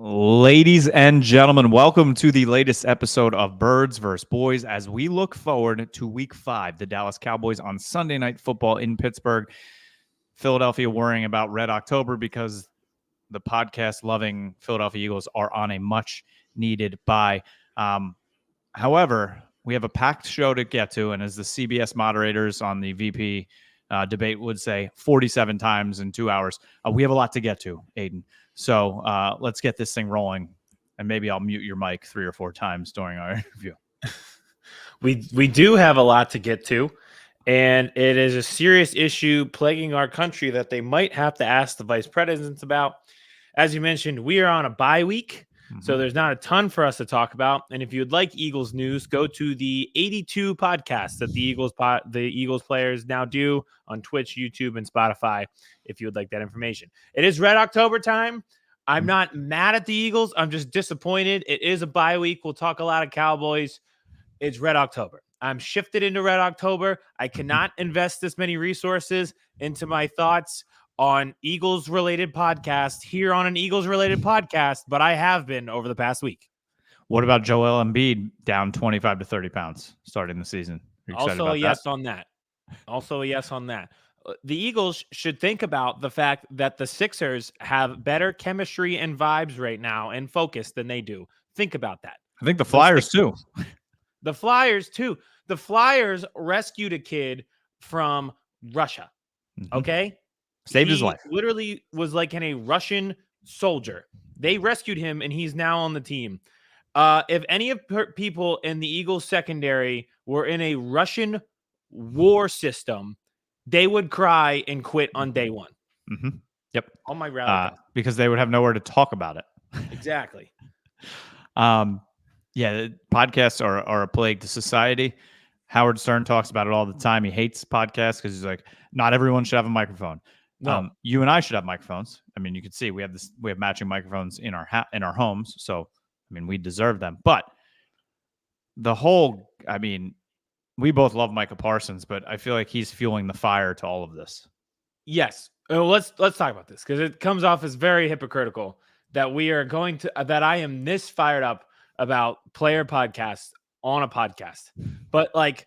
Ladies and gentlemen, welcome to the latest episode of Birds vs. Boys as we look forward to Week 5, the Dallas Cowboys on Sunday Night Football in Pittsburgh. Philadelphia worrying about Red October because the podcast-loving Philadelphia Eagles are on a much-needed bye. However, we have a packed show to get to, and as the CBS moderators on the VP debate would say 47 times in 2 hours, we have a lot to get to, Aiden. So let's get this thing rolling, and maybe I'll mute your mic 3 or 4 times during our interview. We do have a lot to get to, and it is a serious issue plaguing our country that they might have to ask the vice presidents about. As you mentioned, we are on a bye week, so there's not a ton for us to talk about. And if you'd like Eagles news, go to the 82 podcasts that the Eagles players now do on Twitch, YouTube, and Spotify if you would like that information. It is Red October time. I'm not mad at the Eagles. I'm just disappointed. It is a bye week. We'll talk a lot of Cowboys. It's Red October. I'm shifted into Red October. I cannot invest this many resources into my thoughts on Eagles-related podcasts here on an Eagles-related podcast, but I have been over the past week. What about Joel Embiid down 25 to 30 pounds starting the season? Also a yes on that. Also a yes on that. The Eagles should think about the fact that the Sixers have better chemistry and vibes right now and focus than they do. Think about that. I think the Flyers too. The Flyers too. The Flyers rescued a kid from Russia. Okay? Saved his life. Literally was like in a Russian soldier. They rescued him, and he's now on the team. If any of people in the Eagles secondary were in a Russian war system, they would cry and quit on day one. Yep. On my rally. Because they would have nowhere to talk about it. Exactly. Yeah, podcasts are a plague to society. Howard Stern talks about it all the time. He hates podcasts because he's like, not everyone should have a microphone. No. You and I should have microphones. I mean, you can see we have matching microphones in our homes. So, I mean, we deserve them. But we both love Micah Parsons, but I feel like he's fueling the fire to all of this. Yes. Let's talk about this because it comes off as very hypocritical that that I am this fired up about player podcasts on a podcast. But like,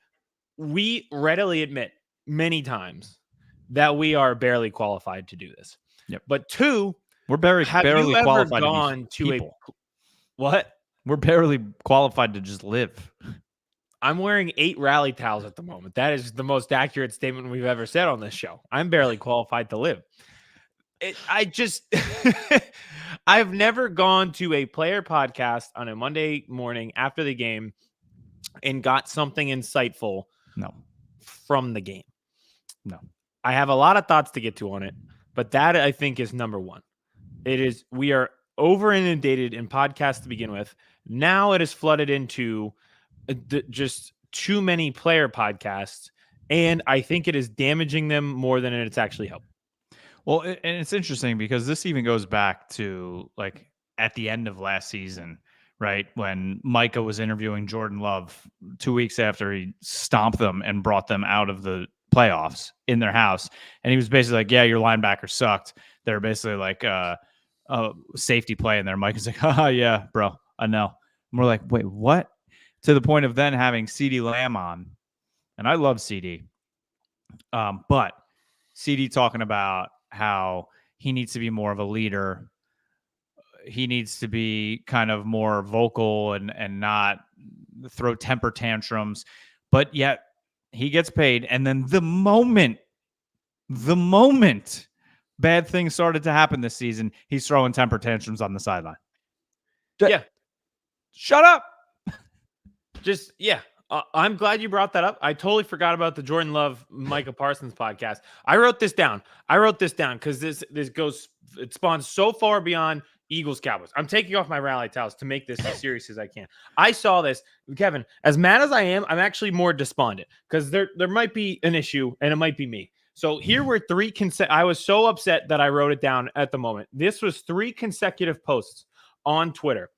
we readily admit many times that we are barely qualified to do this. Yep. But two, we're barely qualified gone to what? We're barely qualified to just live. I'm wearing 8 rally towels at the moment. That is the most accurate statement we've ever said on this show. I'm barely qualified to live. I've never gone to a player podcast on a Monday morning after the game and got something insightful from the game. No. I have a lot of thoughts to get to on it, but that I think is number one. We are over inundated in podcasts to begin with. Now it is flooded into just too many player podcasts, and I think it is damaging them more than it's actually helping. Well, and it's interesting because this even goes back to like at the end of last season, right? When Micah was interviewing Jordan Love 2 weeks after he stomped them and brought them out of the playoffs in their house. And he was basically like, yeah, your linebacker sucked. They're basically like a safety play in there. Micah's like, oh, yeah, bro, I know. And we're like, wait, what? To the point of then having CeeDee Lamb on. And I love CD. But CD talking about how he needs to be more of a leader. He needs to be kind of more vocal and not throw temper tantrums. But yet he gets paid. And then the moment bad things started to happen this season, he's throwing temper tantrums on the sideline. Yeah. Shut up. I'm glad you brought that up. I totally forgot about the Jordan Love, Micah Parsons podcast. I wrote this down because it spawns so far beyond Eagles Cowboys. I'm taking off my rally towels to make this as serious as I can. I saw this, Kevin, as mad as I am, I'm actually more despondent because there might be an issue and it might be me. So here were 3 I was so upset that I wrote it down at the moment. This was 3 consecutive posts on Twitter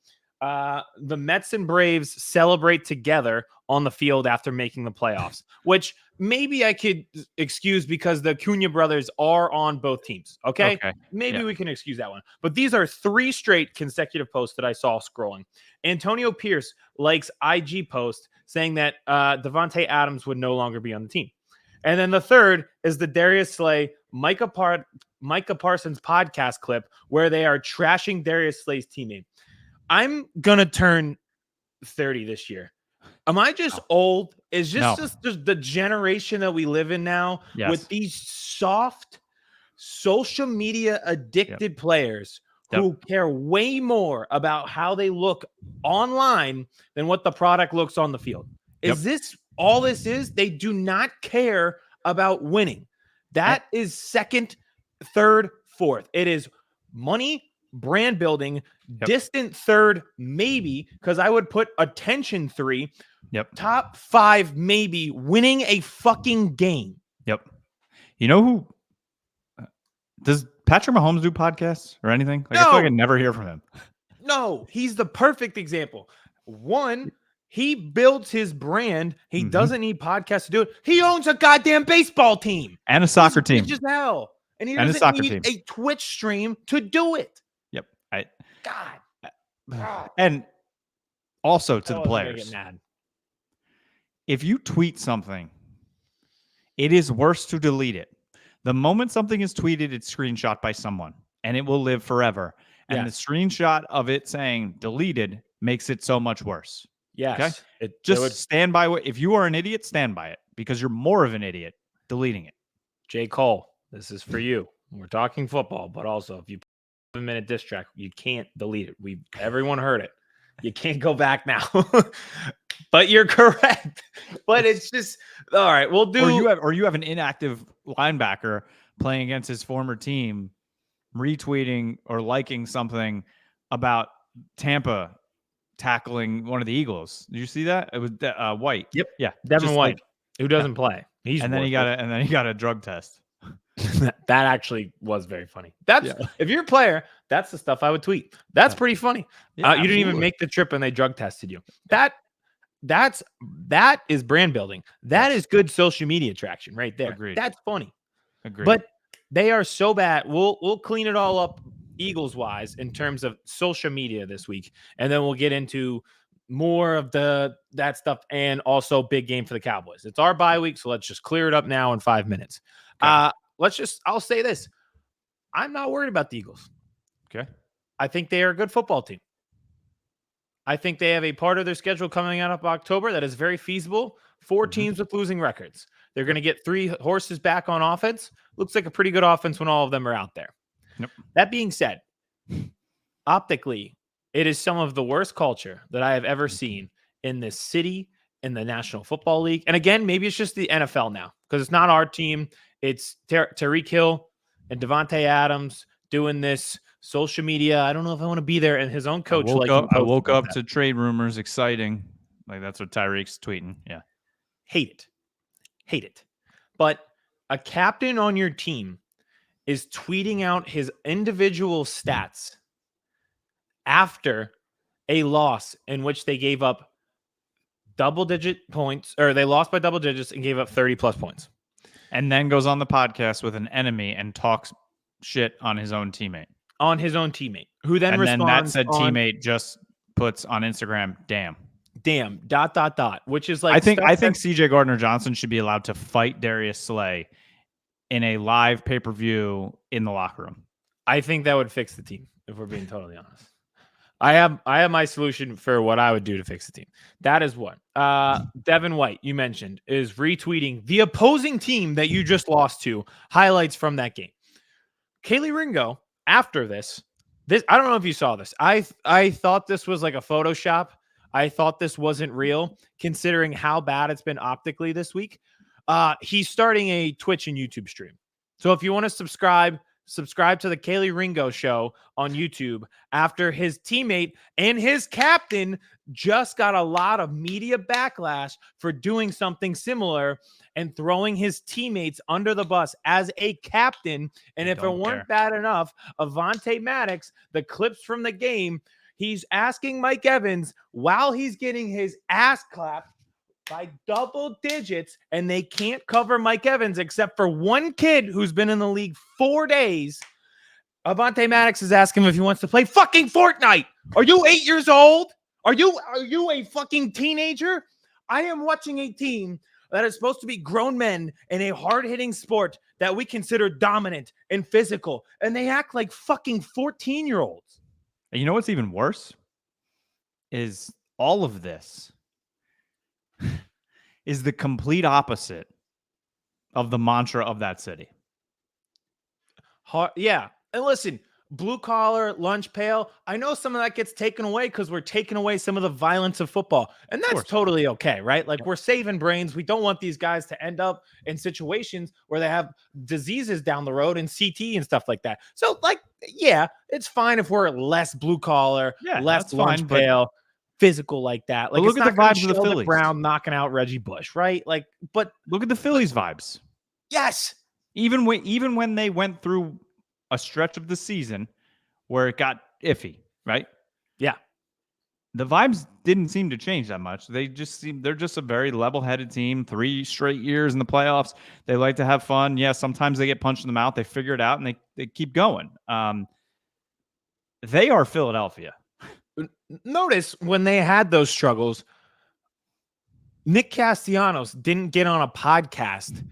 The Mets and Braves celebrate together on the field after making the playoffs, which maybe I could excuse because the Cunha brothers are on both teams. Okay. Maybe we can excuse that one. But these are 3 straight consecutive posts that I saw scrolling. Antonio Pierce likes IG post saying that Devontae Adams would no longer be on the team. And then the third is the Darius Slay, Micah Parsons podcast clip where they are trashing Darius Slay's teammate. I'm going to turn 30 this year. Am I just old? Is just the generation that we live in now with these soft social media addicted players who care way more about how they look online than what the product looks on the field? Is this all this is? They do not care about winning. That is second, third, fourth. It is money, brand building, distant third, maybe, because I would put attention 3. Top 5, maybe, winning a fucking game. You know who? Does Patrick Mahomes do podcasts or anything? Like, No. I feel like I never hear from him. No, he's the perfect example. One, he builds his brand. He doesn't need podcasts to do it. He owns a goddamn baseball team. And a soccer team. Rich as hell. And he doesn't need a Twitch stream to do it. God. And also to the players. Get mad. If you tweet something, it is worse to delete it. The moment something is tweeted, it's screenshot by someone, and it will live forever. And the screenshot of it saying deleted makes it so much worse. Yes. Okay? Stand by what. If you are an idiot, stand by it, because you're more of an idiot deleting it. J. Cole, this is for you. We're talking football, but also if you put a 7-minute diss track, you can't delete it. Everyone heard it. You can't go back now. But you're correct. But it's just all right. We'll do. Or you have an inactive linebacker playing against his former team, retweeting or liking something about Tampa tackling one of the Eagles. Did you see that? It was White. Yep. Yeah. Devin White, who doesn't play. He got a drug test. That actually was very funny. If you're a player, that's the stuff I would tweet. That's pretty funny. You didn't even make the trip and they drug tested you. That is brand building. That is good social media traction right there. Agreed. That's funny. Agreed. But they are so bad. We'll clean it all up Eagles wise in terms of social media this week, and then we'll get into more of that stuff and also big game for the Cowboys. It's our bye week, so let's just clear it up now in 5 minutes. Okay. I'll say this. I'm not worried about the Eagles. Okay. I think they are a good football team. I think they have a part of their schedule coming out of October that is very feasible. 4 teams with losing records. They're going to get 3 horses back on offense. Looks like a pretty good offense when all of them are out there. Yep. That being said, optically, it is some of the worst culture that I have ever seen in this city, in the National Football League. And again, maybe it's just the NFL now because it's not our team. It's Tyreek Hill and Devontae Adams doing this social media. I don't know if I want to be there. And his own coach. I woke up to trade rumors. Exciting. Like that's what Tyreek's tweeting. Yeah. Hate it. But a captain on your team is tweeting out his individual stats after a loss in which they gave up double-digit points, or they lost by double digits and gave up 30-plus points. And then goes on the podcast with an enemy and talks shit on his own teammate. Who then responds. And then that said teammate just puts on Instagram, damn, which is like. I think CJ Gardner-Johnson should be allowed to fight Darius Slay in a live pay-per-view in the locker room. I think that would fix the team, if we're being totally honest. I have my solution for what I would do to fix the team. That is what Devin White, you mentioned, is retweeting the opposing team that you just lost to, highlights from that game. Kaylee Ringo, after this, I don't know if you saw this. I thought this was like a Photoshop. I thought this wasn't real, considering how bad it's been optically this week. He's starting a Twitch and YouTube stream. So if you want to subscribe to the Kaylee Ringo show on YouTube after his teammate and his captain just got a lot of media backlash for doing something similar and throwing his teammates under the bus as a captain. And if it weren't bad enough, Avonte Maddox, the clips from the game, He's asking Mike Evans while he's getting his ass clapped by double digits, and they can't cover Mike Evans except for one kid who's been in the league 4 days. Avonte Maddox is asking him if he wants to play fucking Fortnite. Are you 8 years old? Are you a fucking teenager? I am watching a team that is supposed to be grown men in a hard-hitting sport that we consider dominant and physical, and they act like fucking 14-year-olds. And you know what's even worse? Is all of this is the complete opposite of the mantra of that city. Yeah. And listen, blue collar, lunch pail. I know some of that gets taken away because we're taking away some of the violence of football. And that's totally okay, right? Like we're saving brains. We don't want these guys to end up in situations where they have diseases down the road and CT and stuff like that. So, like, yeah, it's fine if we're less blue collar, less lunch pail, physical like that. Like, look at the vibes of the Phillies. Brown knocking out Reggie Bush, right? Like, but look at the Phillies vibes. Yes. Even when they went through a stretch of the season where it got iffy, right? Yeah. The vibes didn't seem to change that much. They're just a very level-headed team. 3 straight years in the playoffs. They like to have fun. Yeah, sometimes they get punched in the mouth. They figure it out and they keep going. They are Philadelphia. Notice when they had those struggles, Nick Castellanos didn't get on a podcast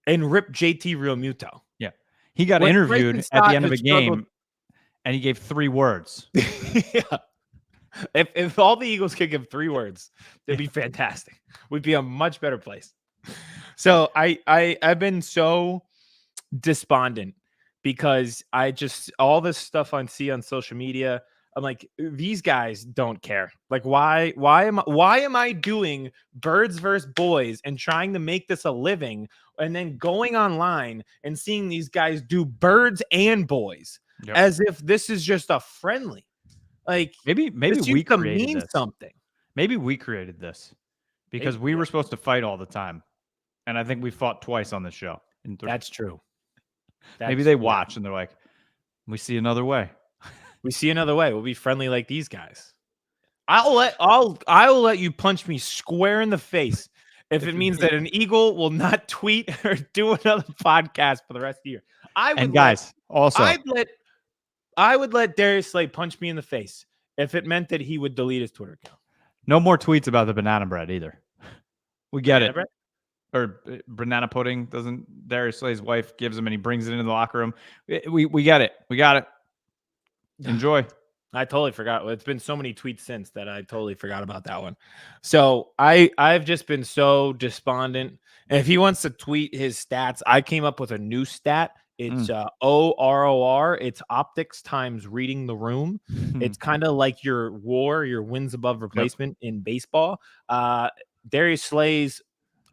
and rip JT Realmuto. Yeah. He got interviewed at the end of a game and he gave 3 words. Yeah. If all the Eagles could give 3 words, it'd be fantastic. We'd be a much better place. So I've been so despondent because all this stuff I see on social media, I'm like, these guys don't care. Like, why am I doing birds versus boys and trying to make this a living and then going online and seeing these guys do birds and boys as if this is just a friendly. Like, maybe we created this. Something. Maybe we created this because we were supposed to fight all the time. And I think we fought twice on the show. That's true. Maybe they watch and they're like, we see another way. We see another way. We'll be friendly like these guys. I will let you punch me square in the face if it means that an Eagle will not tweet or do another podcast for the rest of the year. I would let Darius Slay punch me in the face if it meant that he would delete his Twitter account. No more tweets about the banana bread either. We get it. Bread? Or banana pudding. Doesn't Darius Slay's wife gives him and he brings it into the locker room. We get it. We got it. Enjoy. I totally forgot. It's been so many tweets since that I totally forgot about that one. So I've just been so despondent. And if he wants to tweet his stats, I came up with a new stat. It's OROR. It's optics times reading the room. It's kind of like your WAR, your wins above replacement in baseball. Darius Slay's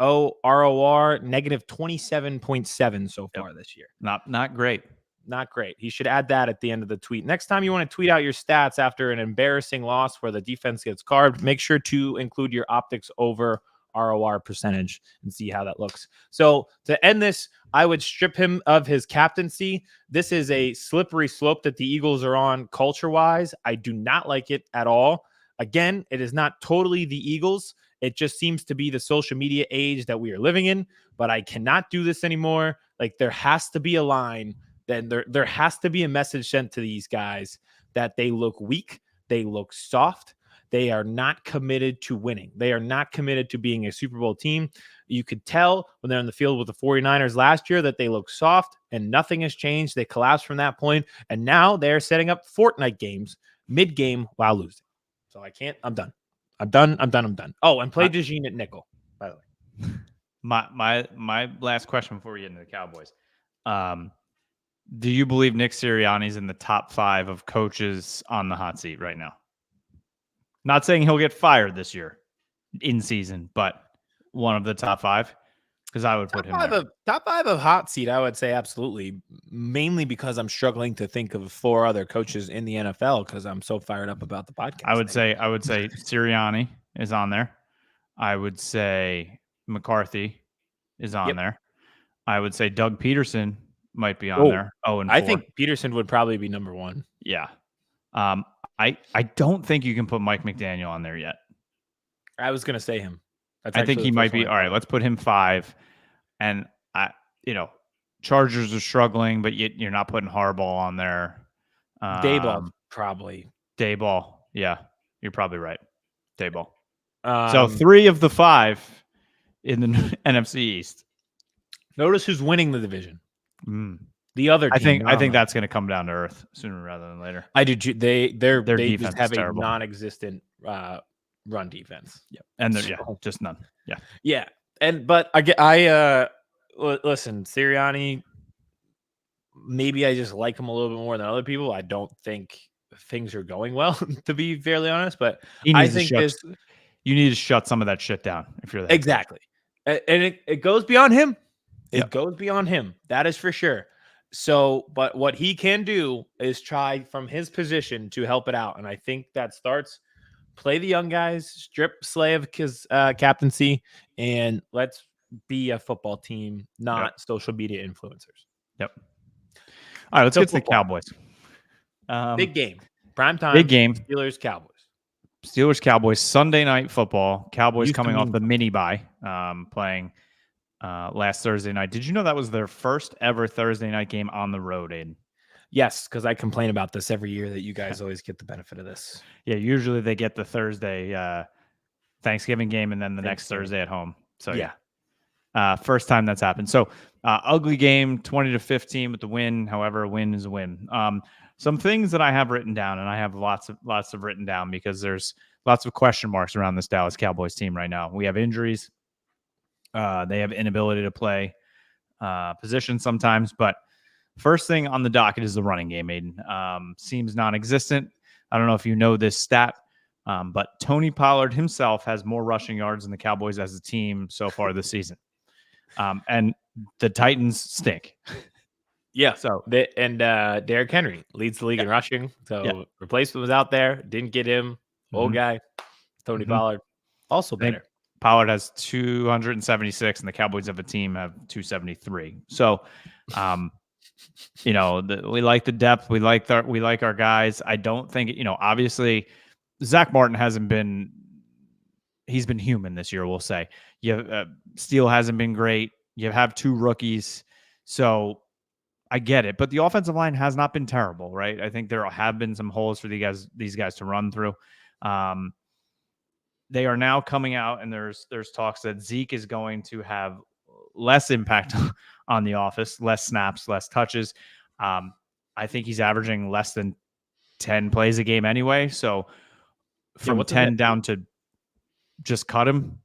OROR negative 27.7 so far this year. Not great. Not great. He should add that at the end of the tweet. Next time you want to tweet out your stats after an embarrassing loss where the defense gets carved, make sure to include your optics over ROR percentage and see how that looks. So to end this, I would strip him of his captaincy. This is a slippery slope that the Eagles are on culture-wise. I do not like it at all. Again, it is not totally the Eagles. It just seems to be the social media age that we are living in, but I cannot do this anymore. Like, there has to be a line. Then there has to be a message sent to these guys that they look weak, they look soft, they are not committed to winning. They are not committed to being a Super Bowl team. You could tell when they're in the field with the 49ers last year that they look soft and nothing has changed. They collapsed from that point, and now they're setting up Fortnite games mid-game while losing. So I'm done. I'm done. Oh, and play DeJean at nickel, by the way. My last question before we get into the Cowboys. Do you believe Nick Sirianni's in the top 5 of coaches on the hot seat right now? Not saying he'll get fired this year in season, but one of the top 5? Because I would put him there. Top 5 of hot seat, I would say absolutely. Mainly because I'm struggling to think of 4 other coaches in the NFL because I'm so fired up about the podcast. I would say Sirianni is on there. I would say McCarthy is on there. I would say Doug Peterson might be on there. Oh, and I think Peterson would probably be number 1. Yeah. I don't think you can put Mike McDaniel on there yet. I was going to say him. That's I think actually he the might first one be I all right. thought. Let's put him 5, and Chargers are struggling, but you're not putting Harbaugh on there. Dayball, probably. Dayball, yeah, you're probably right. Dayball. So Um, 3 of the 5 in the NFC East. Notice who's winning the division. Mm. The other team. I think that's going to come down to earth sooner rather than later. I do. They defense just is have a terrible. non-existent run defense. Yeah, and just none. Yeah, yeah. But listen, Sirianni. Maybe I just like him a little bit more than other people. I don't think things are going well, to be fairly honest. But I think you need to shut some of that shit down if you're the head coach. Exactly, and it goes beyond him. Yep. It goes beyond him. That is for sure. So, but what he can do is try from his position to help it out, and I think that starts play the young guys, strip Slay of his captaincy, and let's be a football team, not social media influencers. Yep. All right, let's get to the Cowboys. Big game. Prime time. Big game. Steelers, Cowboys, Sunday night football. Cowboys coming off the mini bye, playing last Thursday night. Did you know that was their first ever Thursday night game on the road, Aiden? Yes, because I complain about this every year that you guys always get the benefit of this. Yeah, usually they get the Thursday Thanksgiving game and then the next Thursday at home. So yeah. First time that's happened. So ugly game, 20-15 with the win. However, a win is a win. Some things that I have written down, and I have lots of written down because there's lots of question marks around this Dallas Cowboys team right now. We have injuries. They have inability to play position sometimes. But first thing on the docket is the running game, Aiden. Seems non-existent. I don't know if you know this stat, but Tony Pollard himself has more rushing yards than the Cowboys as a team so far this season. And the Titans stink. Yeah. So Derrick Henry leads the league in rushing. So replacement was out there. Didn't get him. Old guy. Tony Pollard. Also better. Pollard has 276, and the Cowboys of a team have 273. So, we like the depth. We like our guys. I don't think obviously Zach Martin hasn't been. He's been human this year, we'll say. Steele hasn't been great. You have 2 rookies, so I get it. But the offensive line has not been terrible, right? I think there have been some holes for these guys to run through. They are now coming out, and there's talks that Zeke is going to have less impact on the office, less snaps, less touches. I think he's averaging less than 10 plays a game anyway. So from 10 down to just cut him,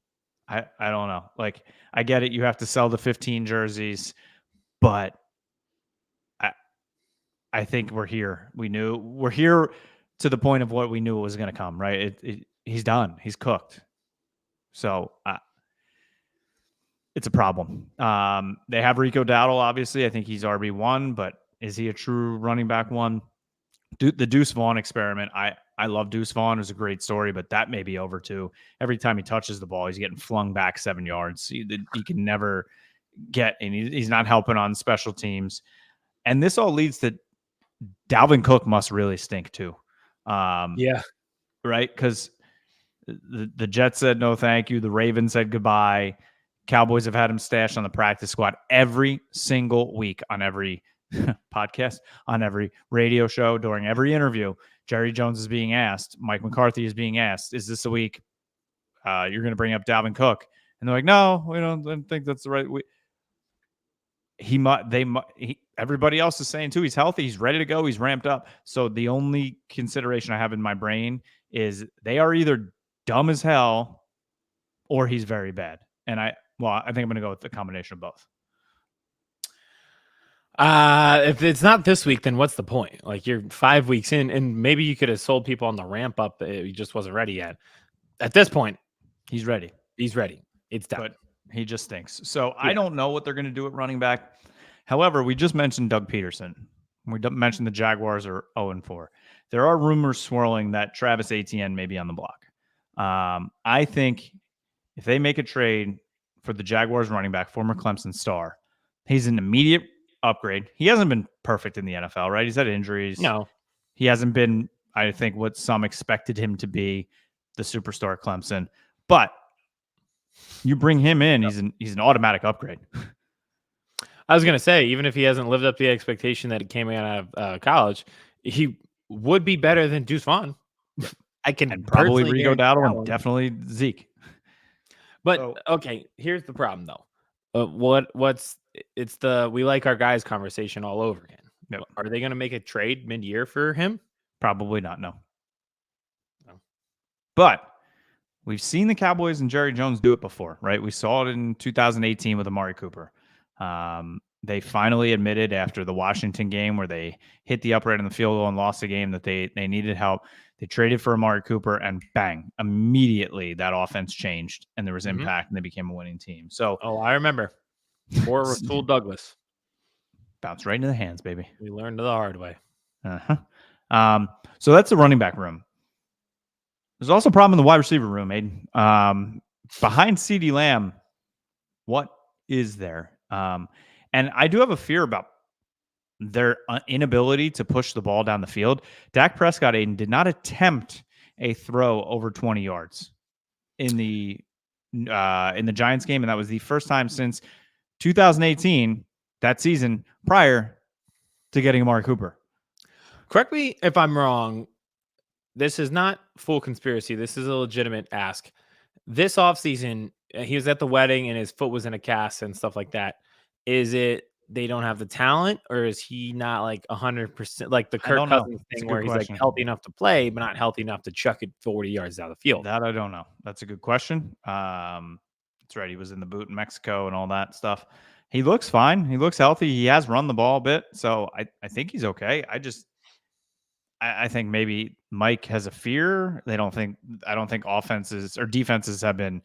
I don't know. Like, I get it. You have to sell the 15 jerseys, but I think we're here. We're here to the point of what we knew was going to come, right? He's done. He's cooked. So it's a problem. They have Rico Dowdle, obviously. I think he's RB1, but is he a true running back 1? The Deuce Vaughn experiment, I love Deuce Vaughn. It was a great story, but that may be over too. Every time he touches the ball, he's getting flung back 7 yards. He can never get, and he's not helping on special teams. And this all leads to Dalvin Cook must really stink too. Yeah. Right? Because the Jets said no thank you. The Ravens said goodbye. Cowboys have had him stashed on the practice squad every single week on every podcast, on every radio show, during every interview. Jerry Jones is being asked. Mike McCarthy is being asked, is this a week you're going to bring up Dalvin Cook? And they're like, no, we don't think that's the right week. Everybody else is saying too, he's healthy, he's ready to go, he's ramped up. So the only consideration I have in my brain is they are either dumb as hell or he's very bad. And I think I'm going to go with the combination of both. If it's not this week, then what's the point? Like, you're 5 weeks in, and maybe you could have sold people on the ramp up. He just wasn't ready yet. At this point, he's ready. He's ready. It's done. But he just stinks. So I don't know what they're going to do at running back. However, we just mentioned Doug Peterson. We mentioned the Jaguars are 0-4. There are rumors swirling that Travis Etienne may be on the block. I think if they make a trade for the Jaguars running back, former Clemson star, he's an immediate upgrade. He hasn't been perfect in the NFL, right? He's had injuries. No. He hasn't been I think what some expected him to be, the superstar Clemson. But you bring him in, he's an automatic upgrade. I was gonna say, even if he hasn't lived up to the expectation that he came out of college, he would be better than Deuce Vaughn. Yeah. I can And probably personally Rigo guarantee Dowdle that and one. definitely Zeke. But So, okay, here's the problem though. It's the we like our guys conversation all over again. yep, Are they going to make a trade mid-year for him? probably not, no. No. But we've seen the Cowboys and Jerry Jones do it before, right? We saw it in 2018 with Amari Cooper. They finally admitted after the Washington game where they hit the upright in the field goal and lost the game that they needed help. They traded for Amari Cooper, and bang, immediately that offense changed and there was impact, and they became a winning team. So, I remember. Poor Rasul Douglas. bounce right into the hands, baby. We learned the hard way. So that's the running back room. There's also a problem in the wide receiver room, Aiden. Behind CeeDee Lamb, what is there? And I do have a fear about their inability to push the ball down the field. Dak Prescott, Aiden, did not attempt a throw over 20 yards in the Giants game, and that was the first time since 2018, that season prior to getting Amari Cooper. Correct me if I'm wrong. This is not full conspiracy. This is a legitimate ask. This offseason, he was at the wedding and his foot was in a cast and stuff like that. Is it they don't have the talent, or is he not like 100%, like the Kirk Cousins thing where he's question. like healthy enough to play, but not healthy enough to chuck it 40 yards down the field? That I don't know. That's a good question. That's right. He was in the boot in Mexico and all that stuff. He looks fine. He looks healthy. He has run the ball a bit. So I think he's okay. I think maybe Mike has a fear. I don't think offenses or defenses have been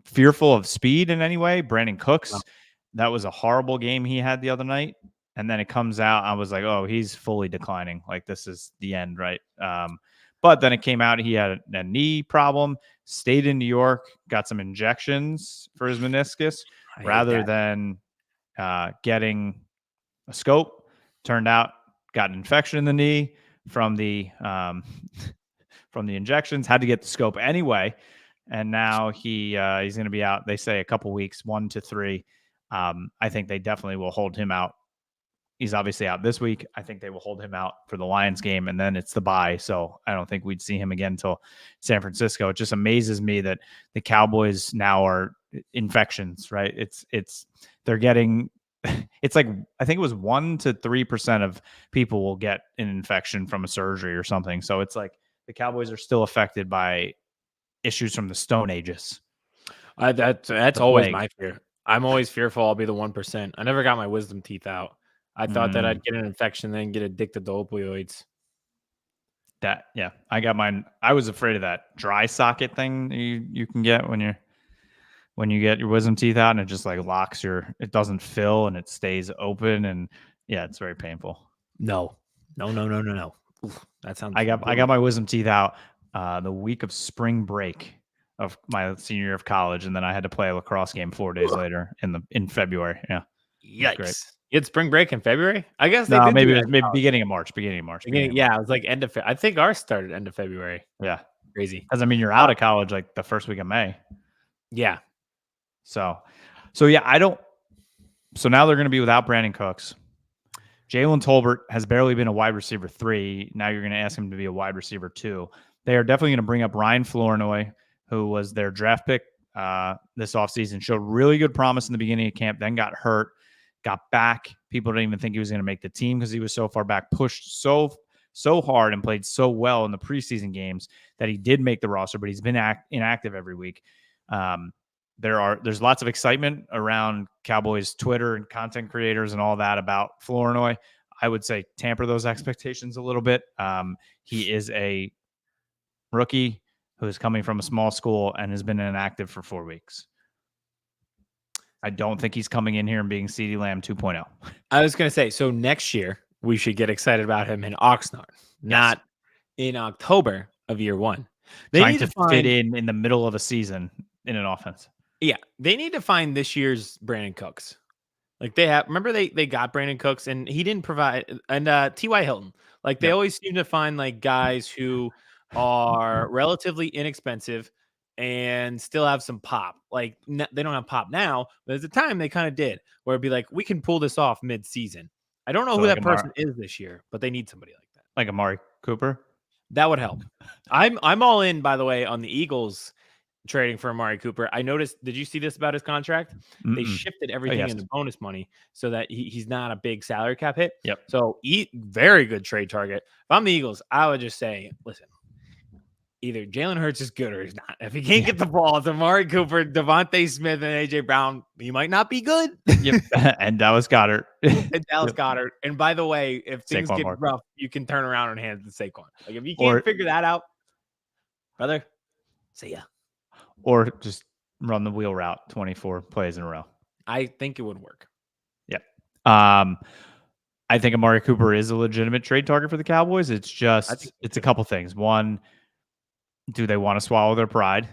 fearful of speed in any way. Brandon Cooks, that was a horrible game he had the other night. And then it comes out, I was like, oh, he's fully declining. Like, this is the end, right? But then it came out he had a knee problem, stayed in New York, got some injections for his meniscus rather than getting a scope. Turned out got an infection in the knee from the injections, had to get the scope anyway. And now he's going to be out, they say, a couple weeks, 1 to 3. I think they definitely will hold him out. He's obviously out this week. I think they will hold him out for the Lions game, and then it's the bye. So I don't think we'd see him again until San Francisco. It just amazes me that the Cowboys now are infections, right? They're getting, it's like, I think it was 1 to 3% of people will get an infection from a surgery or something. So it's like the Cowboys are still affected by issues from the Stone Ages. That's always my fear. I'm always fearful I'll be the 1%. I never got my wisdom teeth out. I thought that I'd get an infection, then get addicted to opioids. I got mine. I was afraid of that dry socket thing you can get when you get your wisdom teeth out, and it just like locks it doesn't fill and it stays open, and yeah, it's very painful. No. Oof, that sounds. I got my wisdom teeth out the week of spring break of my senior year of college, and then I had to play a lacrosse game 4 days later in February. Yeah, yikes! Great. You had spring break in February? I guess no, maybe it was beginning of March. Yeah, it was like end of. I think ours started end of February. Yeah, crazy. Because I mean, you're out of college like the first week of May. Yeah. So yeah, So now they're going to be without Brandon Cooks. Jalen Tolbert has barely been a wide receiver 3. Now you're going to ask him to be a wide receiver 2. They are definitely going to bring up Ryan Flournoy, who was their draft pick this offseason. Showed really good promise in the beginning of camp, then got hurt, got back. People didn't even think he was going to make the team because he was so far back, pushed so hard and played so well in the preseason games that he did make the roster, but he's been inactive every week. There's lots of excitement around Cowboys Twitter and content creators and all that about Flournoy. I would say tamper those expectations a little bit. He is a rookie who is coming from a small school and has been inactive for 4 weeks. I don't think he's coming in here and being CeeDee Lamb 2.0. I was going to say, so next year we should get excited about him in Oxnard, not in October of year 1. They trying need to fit in the middle of a season in an offense. Yeah, they need to find this year's Brandon Cooks. Like remember they got Brandon Cooks and he didn't provide and T.Y. Hilton. Like they Yep. always seem to find like guys who are relatively inexpensive and still have some pop. Like they don't have pop now, but at the time they kind of did. Where it'd be like we can pull this off mid-season. I don't know So who that person is this year, but they need somebody like that. like Amari Cooper. That would help. I'm all in, by the way, on the Eagles trading for Amari Cooper. I noticed, did you see this about his contract? They Mm-mm. shifted Oh, everything yes. into bonus money so that he's not a big salary cap hit. Yep. So very good trade target. If I'm the Eagles, I would just say, listen, either Jalen Hurts is good or he's not. If he can't get the ball, it's Amari Cooper, Devontae Smith, and AJ Brown. He might not be good. Yep. And Dallas Goddard. And Dallas Yep. Goddard. And by the way, if things Saquon get Barkley. rough, you can turn around and hand it to Saquon. Like if you Or- can't figure that out, brother, see ya. Or just run the wheel route 24 plays in a row. I think it would work. Yep. I think Amari Cooper is a legitimate trade target for the Cowboys. It's just, it's a couple things. One, do they want to swallow their pride?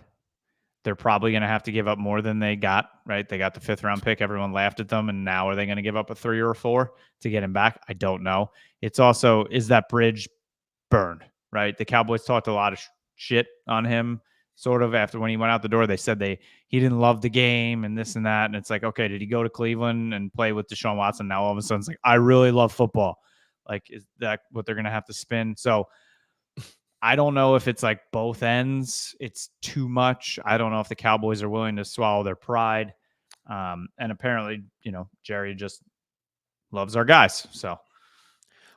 They're probably going to have to give up more than they got, right? They got the 5th round pick. Everyone laughed at them. And now are they going to give up a 3 or a 4 to get him back? I don't know. It's also, is that bridge burned, right? The Cowboys talked a lot of shit on him sort of after when he went out the door. They said he didn't love the game and this and that. And it's like, okay, did he go to Cleveland and play with Deshaun Watson? Now all of a sudden it's like, I really love football. Like, is that what they're going to have to spin? So I don't know if it's like both ends. It's too much. I don't know if the Cowboys are willing to swallow their pride. And apparently, Jerry just loves our guys. So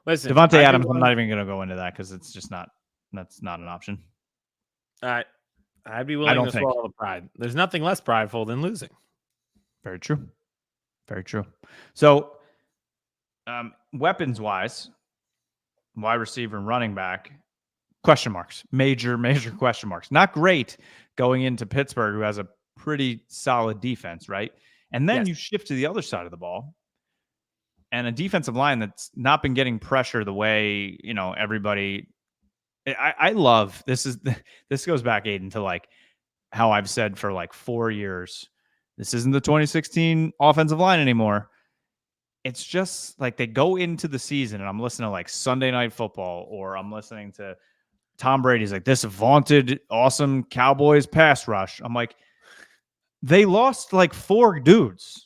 listen, Devontae Adams, I'm not even going to go into that because it's just that's not an option. I'd be willing to swallow the pride. There's nothing less prideful than losing. Very true. Very true. So weapons wise, wide receiver and running back, question marks, major question marks. Not great going into Pittsburgh, who has a pretty solid defense, right? And then you shift to the other side of the ball and a defensive line that's not been getting pressure the way, everybody. I love this goes back, Aiden, to like how I've said for like 4 years, this isn't the 2016 offensive line anymore. It's just like they go into the season and I'm listening to like Sunday Night Football or I'm listening to Tom Brady's like this vaunted, awesome Cowboys pass rush. I'm like, they lost like 4 dudes.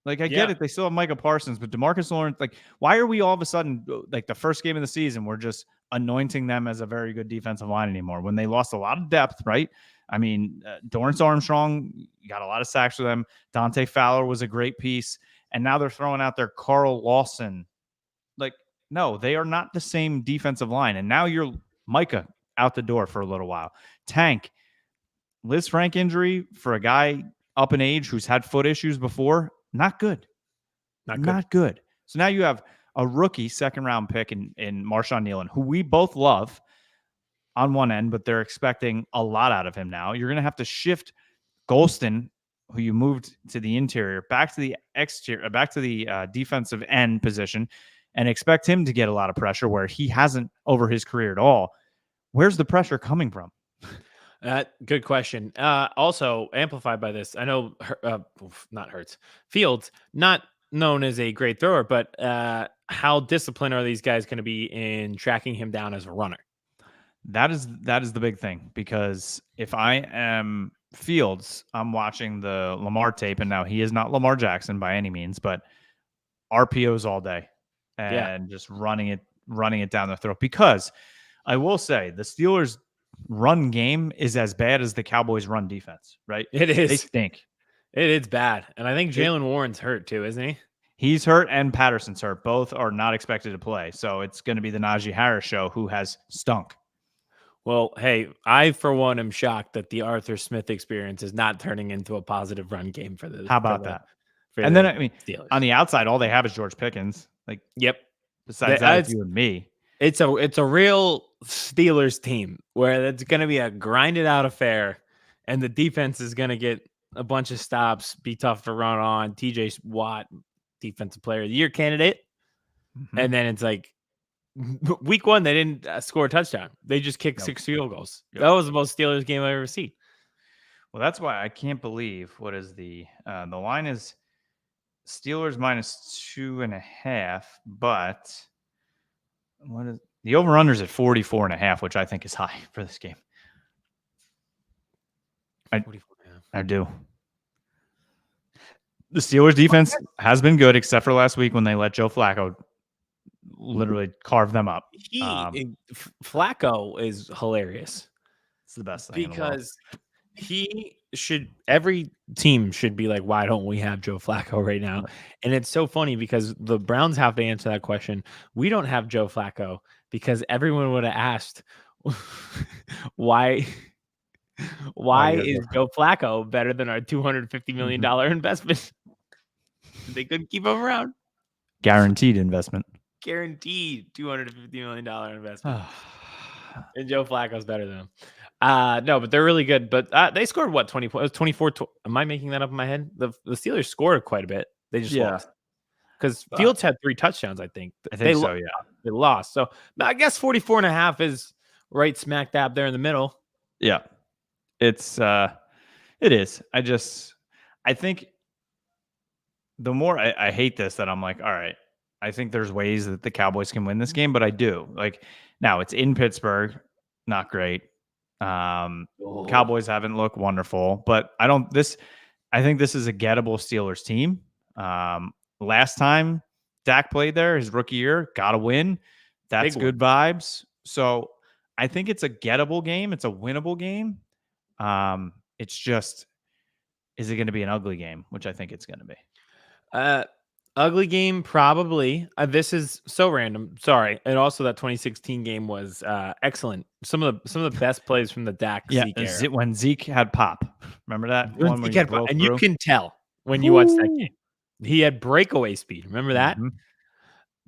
Like, I get it. They still have Micah Parsons, but DeMarcus Lawrence, like, why are we all of a sudden, like, the first game of the season, we're just anointing them as a very good defensive line anymore when they lost a lot of depth, right? I mean, Dorrance Armstrong got a lot of sacks for them. Dante Fowler was a great piece. And now they're throwing out their Carl Lawson. Like, no, they are not the same defensive line. And now you're Micah out the door for a little while. Tank, Liz Frank injury for a guy up in age who's had foot issues before, not good. Not good. So now you have a rookie 2nd round pick in Marshawn Nealon, who we both love on one end, but they're expecting a lot out of him now. You're going to have to shift Golston, who you moved to the interior, back to the exterior, back to the defensive end position, and expect him to get a lot of pressure where he hasn't over his career at all. Where's the pressure coming from? Good question. Also amplified by this, I know not Hurts, Fields, not known as a great thrower, but how disciplined are these guys going to be in tracking him down as a runner? That is the big thing, because if I am Fields, I'm watching the Lamar tape, and now he is not Lamar Jackson by any means, but RPOs all day and just running it down their throat. Because I will say the Steelers' run game is as bad as the Cowboys' run defense, right? It is. They stink. It is bad. And I think Jalen Warren's hurt too, isn't he? He's hurt and Patterson's hurt. Both are not expected to play. So it's going to be the Najee Harris show, who has stunk. Well, hey, I, for one, am shocked that the Arthur Smith experience is not turning into a positive run game for the. How about that? And then, I mean, Steelers. On the outside, all they have is George Pickens. Like, besides that, it's you and me. It's a real Steelers team where it's going to be a grinded out affair, and the defense is going to get a bunch of stops, be tough to run on. TJ Watt, defensive player of the year candidate. Mm-hmm. And then it's like, week 1, they didn't score a touchdown. They just kicked 6 field goals. That was the most Steelers game I've ever seen. Well, that's why I can't believe what is the line is Steelers -2.5, but what is the over-under's at 44.5, which I think is high for this game. 44. I do. The Steelers defense has been good, except for last week when they let Joe Flacco literally carve them up. Flacco is hilarious. It's the best thing in the world. Because every team should be like, why don't we have Joe Flacco right now? And it's so funny because the Browns have to answer that question. We don't have Joe Flacco because everyone would have asked, why is Joe Flacco better than our $250 million investment? They couldn't keep him around. Guaranteed investment. Guaranteed $250 million investment. And Joe Flacco's better than him. No, but they're really good. But they scored what, 20 points? 24. Am I making that up in my head? The Steelers scored quite a bit. They just lost. Because Fields had 3 touchdowns, I think. They lost. So I guess 44.5 is right smack dab there in the middle. Yeah. It is. I think the more I hate this, that I'm like, all right, I think there's ways that the Cowboys can win this game, but I do. Like, now it's in Pittsburgh, not great. Cowboys haven't looked wonderful, but I think this is a gettable Steelers team. Last time Dak played there, his rookie year, got a win. That's good vibes. So I think it's a gettable game. It's a winnable game. It's just, is it going to be an ugly game? Which I think it's going to be. Ugly game, probably. This is so random. Sorry. And also that 2016 game was excellent. Some of the best plays from the Dak Zeke era. When Zeke had pop. Remember that one when he broke and through? You can tell when you watch that game. He had breakaway speed. Remember that?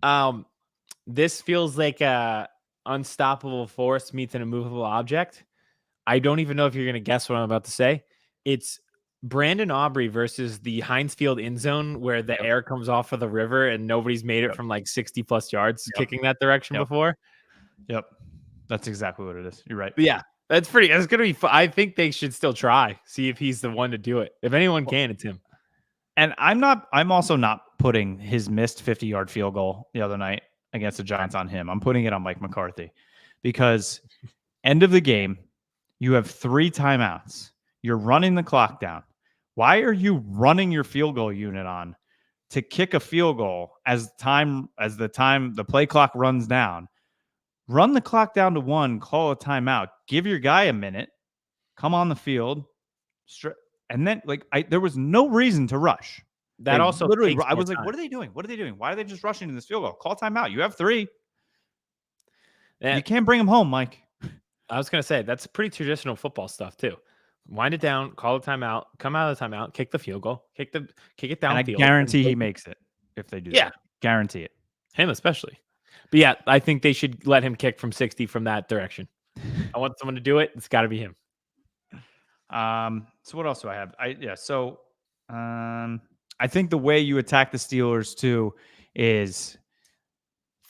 Mm-hmm. This feels like a unstoppable force meets an immovable object. I don't even know if you're going to guess what I'm about to say. It's Brandon Aubrey versus the Heinz Field end zone where the air comes off of the river and nobody's made it from like 60 plus yards kicking that direction before. Yep. That's exactly what it is. You're right. But yeah. It's going to be fun. I think they should still try. See if he's the one to do it. If anyone can, it's him. And I'm also not putting his missed 50-yard field goal the other night against the Giants on him. I'm putting it on Mike McCarthy because end of the game, you have 3 timeouts. You're running the clock down. Why are you running your field goal unit on to kick a field goal as the play clock runs down? Run the clock down to 1, call a timeout, give your guy a minute, come on the field, and then there was no reason to rush. That also literally, I was like, what are they doing? What are they doing? Why are they just rushing to this field goal? Call timeout. You have 3. You can't bring them home, Mike. I was gonna say that's pretty traditional football stuff too. Wind it down, call a timeout, come out of the timeout, kick the field goal, kick it downfield. And I guarantee he makes it if they do. Yeah, that. Guarantee it. Him especially. But yeah, I think they should let him kick from 60 from that direction. I want someone to do it. It's got to be him. So what else do I have? I think the way you attack the Steelers too is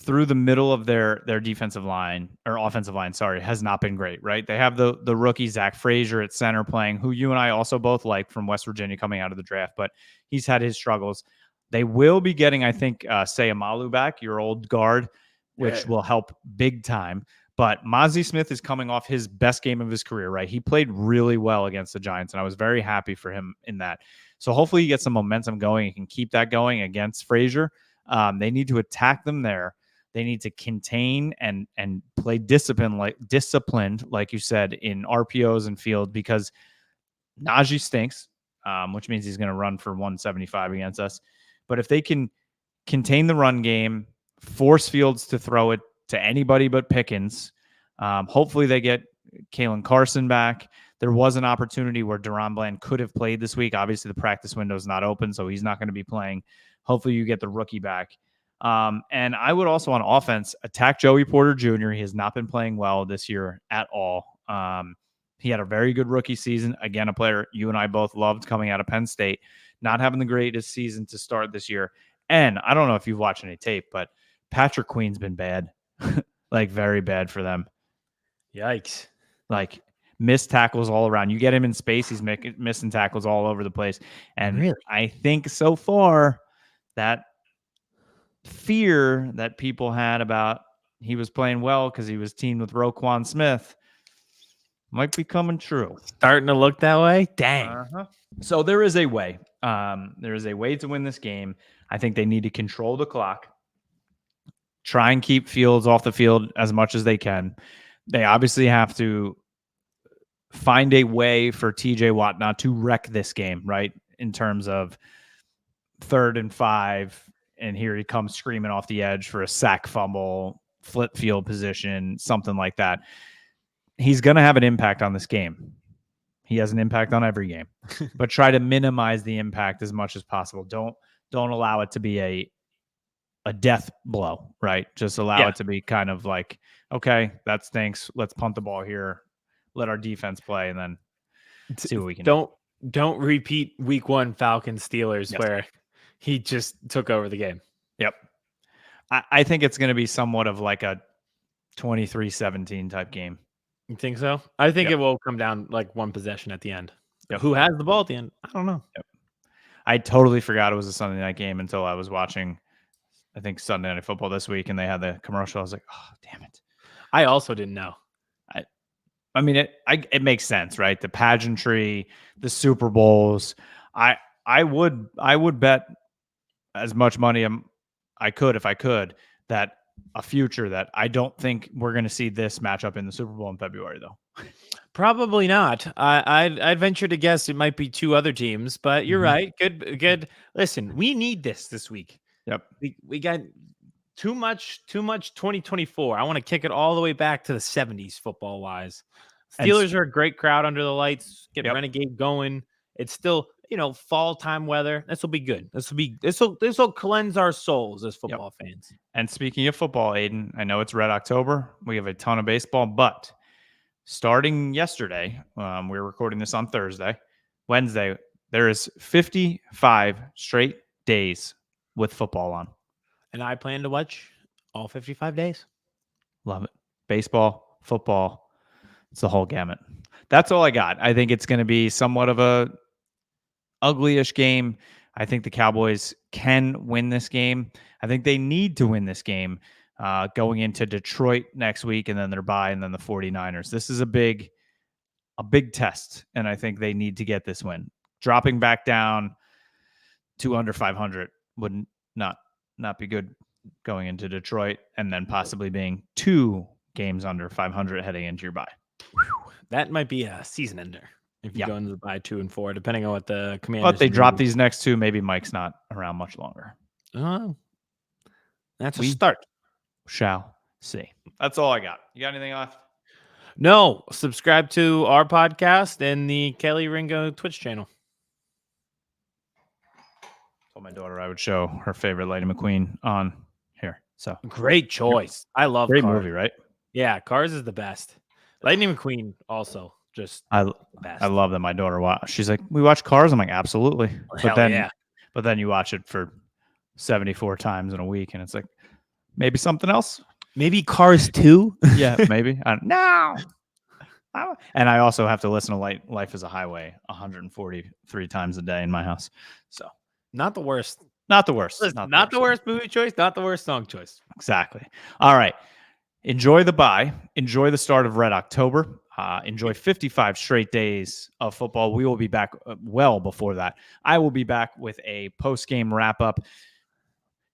through the middle of their defensive line or offensive line, has not been great, right? They have the rookie Zach Frazier at center playing, who you and I also both like from West Virginia coming out of the draft, but he's had his struggles. They will be getting, I think, Sayamalu back, your old guard, which will help big time. But Mozzie Smith is coming off his best game of his career, right? He played really well against the Giants, and I was very happy for him in that. So hopefully he gets some momentum going and can keep that going against Frazier. They need to attack them there. They need to contain and play disciplined, like you said, in RPOs and field, because Najee stinks, which means he's going to run for 175 against us. But if they can contain the run game, force Fields to throw it to anybody but Pickens, hopefully they get Kalen Carson back. There was an opportunity where Deron Bland could have played this week. Obviously, the practice window is not open, so he's not going to be playing. Hopefully you get the rookie back. And I would also on offense attack Joey Porter Jr. He has not been playing well this year at all. He had a very good rookie season. Again, a player you and I both loved coming out of Penn State, not having the greatest season to start this year. And I don't know if you've watched any tape, but Patrick Queen's been bad, like very bad for them. Yikes. Like missed tackles all around. You get him in space, he's missing tackles all over the place. And really? I think so far that fear that people had about he was playing well because he was teamed with Roquan Smith might be coming true. Starting to look that way? Dang. Uh-huh. So there is a way. There is a way to win this game. I think they need to control the clock, try and keep Fields off the field as much as they can. They obviously have to find a way for TJ Watt not to wreck this game, right? In terms of 3rd and 5, and here he comes screaming off the edge for a sack fumble, flip field position, something like that. He's going to have an impact on this game. He has an impact on every game, but try to minimize the impact as much as possible. Don't allow it to be a death blow, right? Just allow it to be kind of like, okay, that stinks. Let's punt the ball here. Let our defense play, and then see what we can do. Don't repeat week 1 Falcons Steelers where he just took over the game. Yep. I think it's going to be somewhat of like a 23-17 type game. You think so? I think it will come down like one possession at the end. Who has the ball at the end? I don't know. I totally forgot it was a Sunday night game until I was watching, I think, Sunday Night Football this week, and they had the commercial. I was like, oh, damn it. I also didn't know. I mean, it makes sense, right? The pageantry, the Super Bowls. I would bet as much money I could if I could that a future that I don't think we're going to see this matchup in the Super Bowl in February, though. Probably not. I'd venture to guess it might be 2 other teams, but you're right. Good. Listen, we need this week. Yep. We got too much 2024. I want to kick it all the way back to the 70s football wise. Steelers are a great crowd under the lights. Get Renegade going. It's still, fall time weather. This will be good. This will cleanse our souls as football fans. And speaking of football, Aiden, I know it's Red October. We have a ton of baseball, but starting yesterday, we're recording this on Wednesday, there is 55 straight days with football on. And I plan to watch all 55 days. Love it. Baseball, football. It's the whole gamut. That's all I got. I think it's going to be somewhat of a ugly-ish game. I think the Cowboys can win this game. I think they need to win this game going into Detroit next week, and then their bye, and then the 49ers. This is a big test, and I think they need to get this win. Dropping back down to under 500 would not be good going into Detroit, and then possibly being 2 games under 500 heading into your bye. That might be a season ender if you go into the bye 2 and 4, depending on what the Commanders. But they drop these next 2, maybe Mike's not around much longer. Oh, that's a start. Shall see. That's all I got. You got anything left? No. Subscribe to our podcast and the Kelly Ringo Twitch channel. Told my daughter I would show her favorite Lightning McQueen on here. So great choice. I love great Cars. movie, right? Yeah, Cars is the best. Lightning McQueen also just the best. I love that my daughter watched. She's like, we watch Cars. I'm like, absolutely. But then you watch it for 74 times in a week, and it's like, maybe something else. Maybe Cars 2. Yeah, maybe. No. And I also have to listen to Life is a Highway 143 times a day in my house. So not the worst. Not the worst. Listen, not the worst movie choice. Not the worst song choice. Exactly. All right. Enjoy the bye. Enjoy the start of Red October. Enjoy 55 straight days of football. We will be back well before that. I will be back with a post-game wrap-up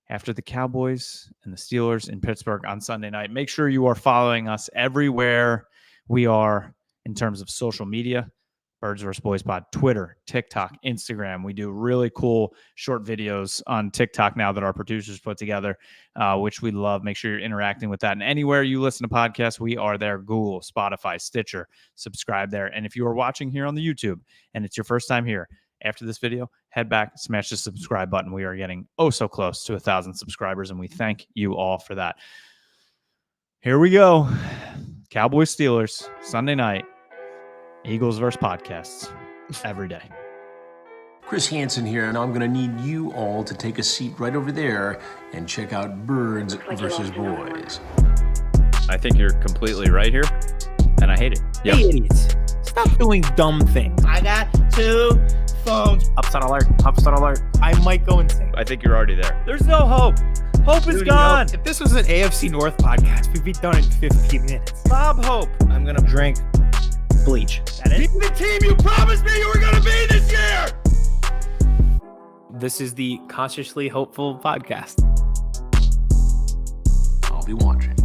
after the Cowboys and the Steelers in Pittsburgh on Sunday night. Make sure you are following us everywhere we are in terms of social media. Birds vs. Boys Pod, Twitter, TikTok, Instagram. We do really cool short videos on TikTok now that our producers put together, which we love. Make sure you're interacting with that. And anywhere you listen to podcasts, we are there. Google, Spotify, Stitcher. Subscribe there. And if you are watching here on the YouTube and it's your first time here, after this video, head back, smash the subscribe button. We are getting so close to 1,000 subscribers, and we thank you all for that. Here we go. Cowboys Steelers, Sunday night. Eagles versus podcasts every day. Chris Hansen here, and I'm going to need you all to take a seat right over there and check out Birds versus Boys. I think you're completely right here, and I hate it. Yep. Hey, idiots. Stop doing dumb things. I got 2 phones. Upset alert. Upset alert. I might go insane. I think you're already there. There's no hope. Hope is Dude, gone. If this was an AFC North podcast, we'd be done in 15 minutes. Bob Hope. I'm going to drink bleach. That is the team you promised me you were going to be this year! This is the Consciously Hopeful podcast. I'll be watching.